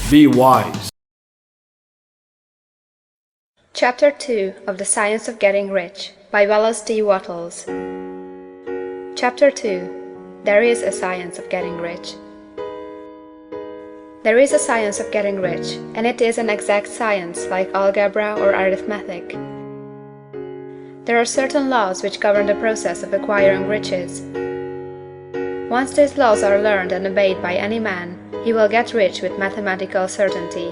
Be wise. Chapter 2 of the Science of Getting Rich by Wallace D. Wattles. Chapter 2. There is a Science of Getting Rich. There is a science of getting rich, and it is an exact science like algebra or arithmetic. There are certain laws which govern the process of acquiring riches. Once these laws are learned and obeyed by any man, he will get rich with mathematical certainty.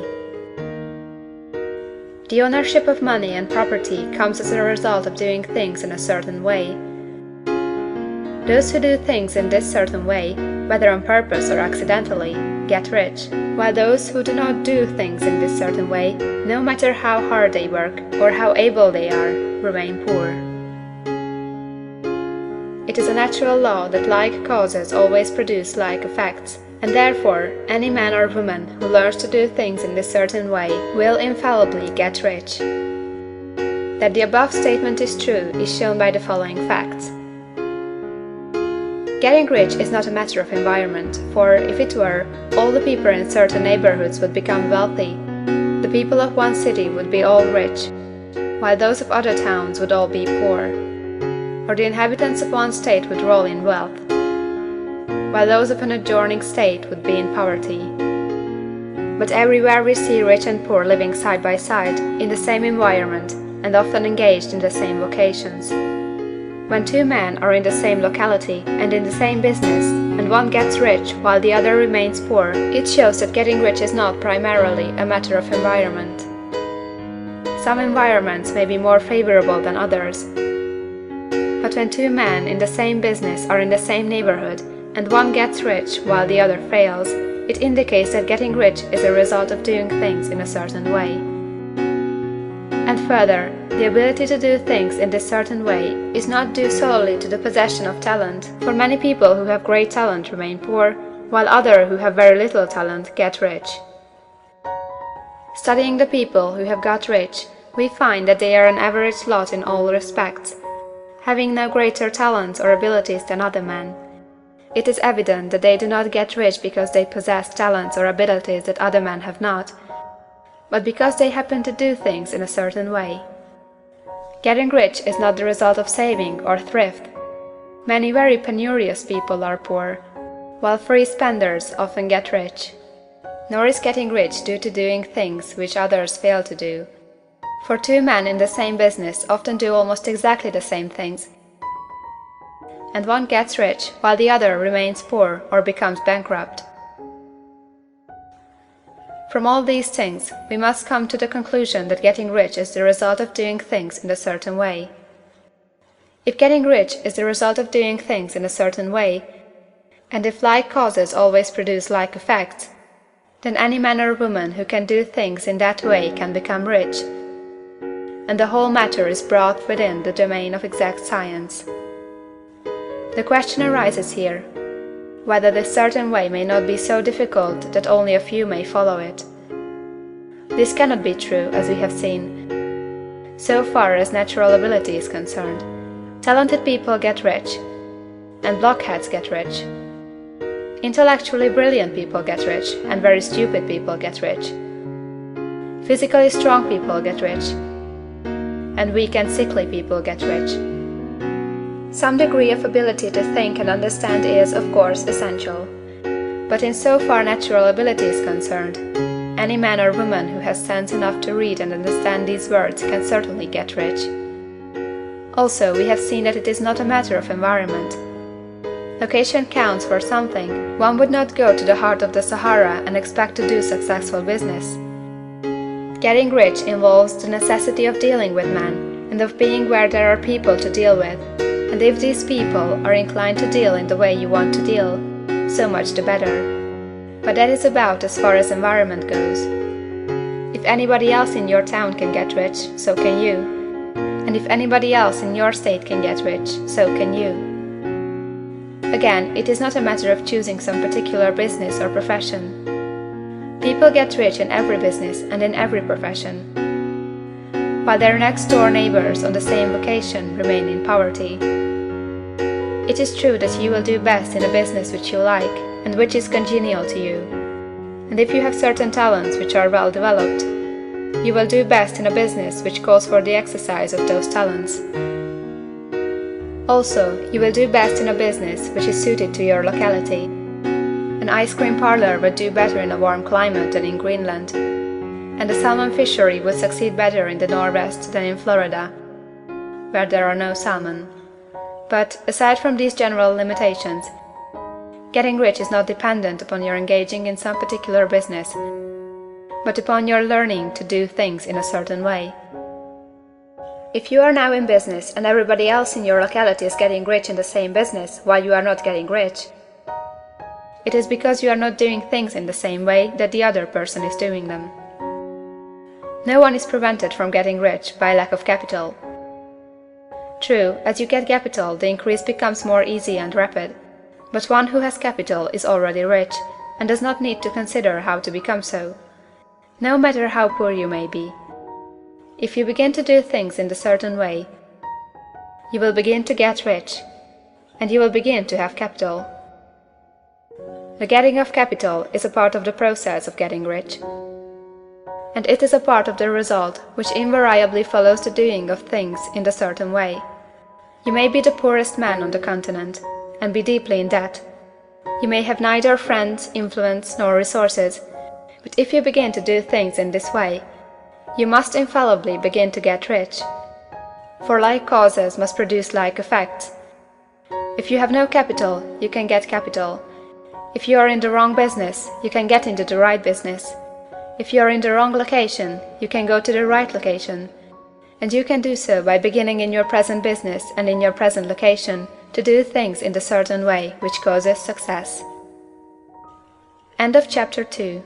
The ownership of money and property comes as a result of doing things in a certain way. Those who do things in this certain way, whether on purpose or accidentally, get rich, while those who do not do things in this certain way, no matter how hard they work or how able they are, remain poor. It is a natural law that like causes always produce like effects, and therefore any man or woman who learns to do things in this certain way will infallibly get rich. That the above statement is true is shown by the following facts. Getting rich is not a matter of environment, for if it were, all the people in certain neighborhoods would become wealthy. The people of one city would be all rich, while those of other towns would all be poor. Or the inhabitants of one state would roll in wealth, while those of an adjoining state would be in poverty. But everywhere we see rich and poor living side by side, in the same environment, and often engaged in the same vocations. When two men are in the same locality and in the same business, and one gets rich while the other remains poor, it shows that getting rich is not primarily a matter of environment. Some environments may be more favorable than others, but when two men in the same business are in the same neighborhood, and one gets rich while the other fails, it indicates that getting rich is a result of doing things in a certain way. And further, the ability to do things in this certain way is not due solely to the possession of talent, for many people who have great talent remain poor, while others who have very little talent get rich. Studying the people who have got rich, we find that they are an average lot in all respects, having no greater talents or abilities than other men. It is evident that they do not get rich because they possess talents or abilities that other men have not, but because they happen to do things in a certain way. Getting rich is not the result of saving or thrift. Many very penurious people are poor, while free spenders often get rich. Nor is getting rich due to doing things which others fail to do. For two men in the same business often do almost exactly the same things, and one gets rich while the other remains poor or becomes bankrupt. From all these things, we must come to the conclusion that getting rich is the result of doing things in a certain way. If getting rich is the result of doing things in a certain way, and if like causes always produce like effects, then any man or woman who can do things in that way can become rich, and the whole matter is brought within the domain of exact science. The question arises here, whether this certain way may not be so difficult that only a few may follow it. This cannot be true, as we have seen, so far as natural ability is concerned. Talented people get rich, and blockheads get rich. Intellectually brilliant people get rich, and very stupid people get rich. Physically strong people get rich, and weak and sickly people get rich. Some degree of ability to think and understand is, of course, essential. But in so far natural ability is concerned, any man or woman who has sense enough to read and understand these words can certainly get rich. Also, we have seen that it is not a matter of environment. Location counts for something. One would not go to the heart of the Sahara and expect to do successful business. Getting rich involves the necessity of dealing with men, and of being where there are people to deal with. And if these people are inclined to deal in the way you want to deal, so much the better. But that is about as far as environment goes. If anybody else in your town can get rich, so can you. And if anybody else in your state can get rich, so can you. Again, it is not a matter of choosing some particular business or profession. People get rich in every business and in every profession, while their next-door neighbors on the same vocation remain in poverty. It is true that you will do best in a business which you like, and which is congenial to you. And if you have certain talents which are well developed, you will do best in a business which calls for the exercise of those talents. Also, you will do best in a business which is suited to your locality. An ice cream parlor would do better in a warm climate than in Greenland, and a salmon fishery would succeed better in the Northwest than in Florida, where there are no salmon. But, aside from these general limitations, getting rich is not dependent upon your engaging in some particular business, but upon your learning to do things in a certain way. If you are now in business and everybody else in your locality is getting rich in the same business while you are not getting rich, it is because you are not doing things in the same way that the other person is doing them. No one is prevented from getting rich by lack of capital. True, as you get capital, the increase becomes more easy and rapid, but one who has capital is already rich and does not need to consider how to become so, no matter how poor you may be. If you begin to do things in a certain way, you will begin to get rich, and you will begin to have capital. The getting of capital is a part of the process of getting rich, and it is a part of the result which invariably follows the doing of things in a certain way. You may be the poorest man on the continent, and be deeply in debt. You may have neither friends, influence, nor resources, but if you begin to do things in this way, you must infallibly begin to get rich. For like causes must produce like effects. If you have no capital, you can get capital. If you are in the wrong business, you can get into the right business. If you are in the wrong location, you can go to the right location. And you can do so by beginning in your present business and in your present location to do things in the certain way which causes success. End of chapter 2.